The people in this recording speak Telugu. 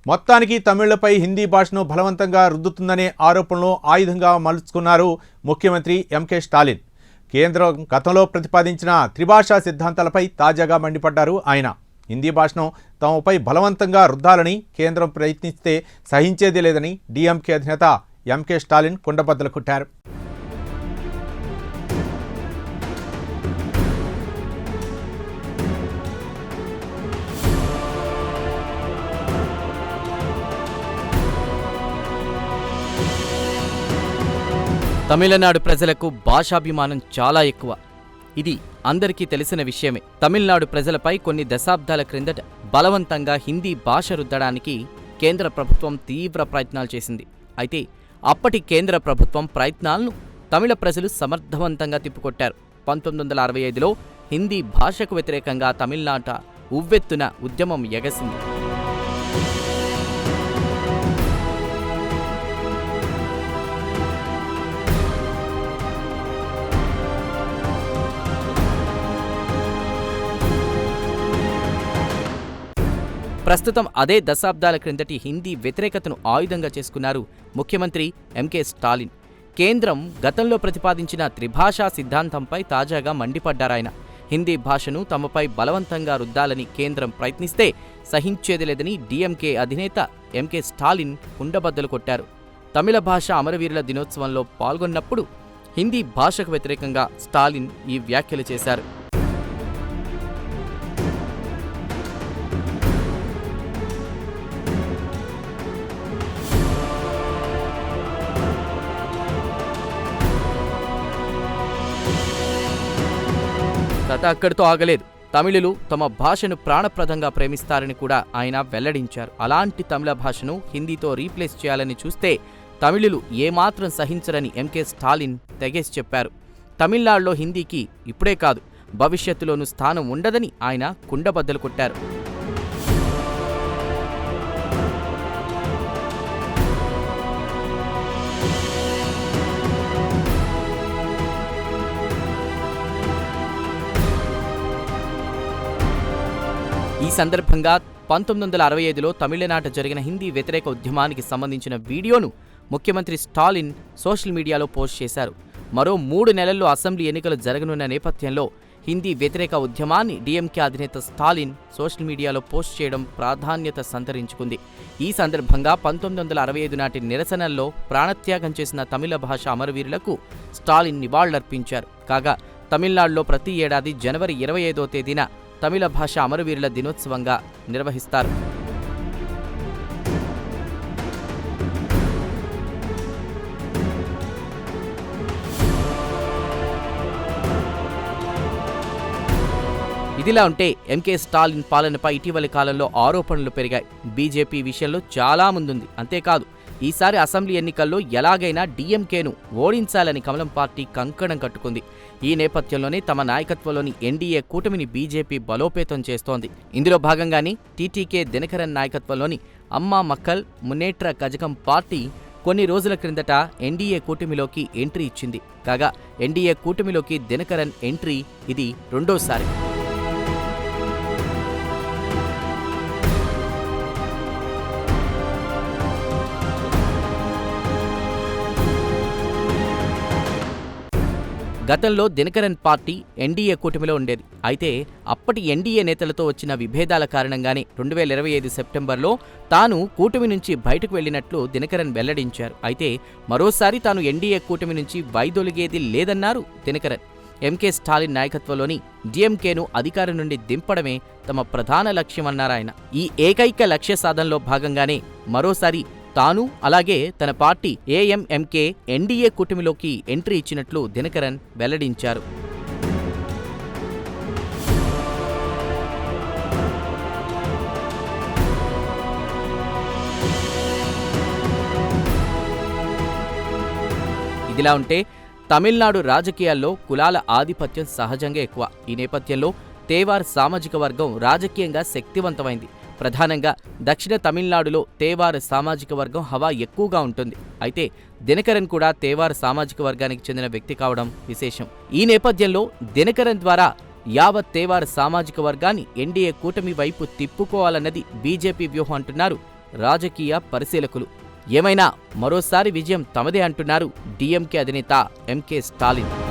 మొత్తానికి తమిళపై హిందీ భాషను బలవంతంగా రుద్దుతుందనే ఆరోపణలు ఆయుధంగా మలుచుకున్నారు ముఖ్యమంత్రి ఎంకే స్టాలిన్. కేంద్రం గతంలో ప్రతిపాదించిన త్రిభాషా సిద్ధాంతాలపై తాజాగా మండిపడ్డారు ఆయన. హిందీ భాషను తమపై బలవంతంగా రుద్దాలని కేంద్రం ప్రయత్నిస్తే సహించేది లేదని డీఎంకే అధినేత ఎంకే స్టాలిన్ కుండబద్దలు కొట్టారు. తమిళనాడు ప్రజలకు భాషాభిమానం చాలా ఎక్కువ. ఇది అందరికీ తెలిసిన విషయమే. తమిళనాడు ప్రజలపై కొన్ని దశాబ్దాల క్రిందట బలవంతంగా హిందీ భాష రుద్దడానికి కేంద్ర ప్రభుత్వం తీవ్ర ప్రయత్నాలు చేసింది. అయితే అప్పటి కేంద్ర ప్రభుత్వం ప్రయత్నాలను తమిళ ప్రజలు సమర్థవంతంగా తిప్పికొట్టారు. 1965లో హిందీ భాషకు వ్యతిరేకంగా తమిళనాట ఉవ్వెత్తున ఉద్యమం ఎగసింది. ప్రస్తుతం అదే దశాబ్దాల క్రిందటి హిందీ వ్యతిరేకతను ఆయుధంగా చేసుకున్నారు ముఖ్యమంత్రి ఎంకే స్టాలిన్. కేంద్రం గతంలో ప్రతిపాదించిన త్రిభాషా సిద్ధాంతంపై తాజాగా మండిపడ్డారాయన. హిందీ భాషను తమపై బలవంతంగా రుద్దాలని కేంద్రం ప్రయత్నిస్తే సహించేది లేదని డీఎంకే అధినేత ఎంకే స్టాలిన్ కుండబద్దలు కొట్టారు. తమిళ భాష అమరవీరుల దినోత్సవంలో పాల్గొన్నప్పుడు హిందీ భాషకు వ్యతిరేకంగా స్టాలిన్ ఈ వ్యాఖ్యలు చేశారు. కథ అక్కడితో ఆగలేదు. తమిళులు తమ భాషను ప్రాణప్రదంగా ప్రేమిస్తారని కూడా ఆయన వెల్లడించారు. అలాంటి తమిళ భాషను హిందీతో రీప్లేస్ చేయాలని చూస్తే తమిళులు ఏమాత్రం సహించరని ఎంకే స్టాలిన్ తెగేసి చెప్పారు. తమిళనాడులో హిందీకి ఇప్పుడే కాదు భవిష్యత్తులోనూ స్థానం ఉండదని ఆయన కుండబద్దలు కొట్టారు. ఈ సందర్భంగా 1965లో తమిళనాట జరిగిన హిందీ వ్యతిరేక ఉద్యమానికి సంబంధించిన వీడియోను ముఖ్యమంత్రి స్టాలిన్ సోషల్ మీడియాలో పోస్ట్ చేశారు. మరో 3 నెలల్లో అసెంబ్లీ ఎన్నికలు జరగనున్న నేపథ్యంలో హిందీ వ్యతిరేక ఉద్యమాన్ని డీఎంకే అధినేత స్టాలిన్ సోషల్ మీడియాలో పోస్ట్ చేయడం ప్రాధాన్యత సంతరించుకుంది. ఈ సందర్భంగా 1965 నాటి నిరసనల్లో ప్రాణత్యాగం చేసిన తమిళ భాష అమరవీరులకు స్టాలిన్ నివాళులర్పించారు. కాగా తమిళనాడులో ప్రతి ఏడాది జనవరి 25వ తేదీన తమిళ భాష అమరవీరుల దినోత్సవంగా నిర్వహిస్తారు. ఇదిలా ఉంటే ఎంకే స్టాలిన్ పాలనపై ఇటీవలి కాలంలో ఆరోపణలు పెరిగాయి. బీజేపీ విషయంలో చాలా ముందుంది. అంతేకాదు ఈసారి అసెంబ్లీ ఎన్నికల్లో ఎలాగైనా డీఎంకేను ఓడించాలని కమలం పార్టీ కంకణం కట్టుకుంది. ఈ నేపథ్యంలోనే తమ నాయకత్వంలోని ఎన్డీఏ కూటమిని బీజేపీ బలోపేతం చేస్తోంది. ఇందులో భాగంగానే టీటీకే దినకరన్ నాయకత్వంలోని అమ్మా మక్కల్ మున్నేట్ర కజగం పార్టీ కొన్ని రోజుల క్రిందట ఎన్డీఏ కూటమిలోకి ఎంట్రీ ఇచ్చింది. కాగా ఎన్డీఏ కూటమిలోకి దినకరన్ ఎంట్రీ ఇది రెండోసారి. గతంలో దినకరన్ పార్టీ ఎన్డీఏ కూటమిలో ఉండేది. అయితే అప్పటి ఎన్డీఏ నేతలతో వచ్చిన విభేదాల కారణంగానే 2025 సెప్టెంబర్లో తాను కూటమి నుంచి బయటకు వెళ్లినట్లు దినకరన్ వెల్లడించారు. అయితే మరోసారి తాను ఎన్డీఏ కూటమి నుంచి వైదొలిగేది లేదన్నారు దినకరన్. ఎంకే స్టాలిన్ నాయకత్వంలోని డీఎంకేను అధికారం నుండి దింపడమే తమ ప్రధాన లక్ష్యమన్నారాయన. ఈ ఏకైక లక్ష్య సాధనలో భాగంగానే మరోసారి తాను అలాగే తన పార్టీ ఏఎంఎంకే ఎన్డీఏ కూటమిలోకి ఎంట్రీ ఇచ్చినట్లు దినకరన్ వెల్లడించారు. ఇదిలా ఉంటే తమిళనాడు రాజకీయాల్లో కులాల ఆధిపత్యం సహజంగా ఎక్కువ. ఈ నేపథ్యంలో తేవార్ సామాజిక వర్గం రాజకీయంగా శక్తివంతమైంది. ప్రధానంగా దక్షిణ తమిళనాడులో తేవార్ సామాజిక వర్గం హవా ఎక్కువగా ఉంటుంది. అయితే దినకరన్ కూడా తేవార్ సామాజిక వర్గానికి చెందిన వ్యక్తి కావడం విశేషం. ఈ నేపథ్యంలో దినకరన్ ద్వారా యావత్ తేవార్ సామాజిక వర్గాన్ని ఎన్డీఏ కూటమి వైపు తిప్పుకోవాలన్నది బీజేపీ వ్యూహం అంటున్నారు రాజకీయ పరిశీలకులు. ఏమైనా మరోసారి విజయం తమదే అంటున్నారు డీఎంకే అధినేత ఎంకే స్టాలిన్.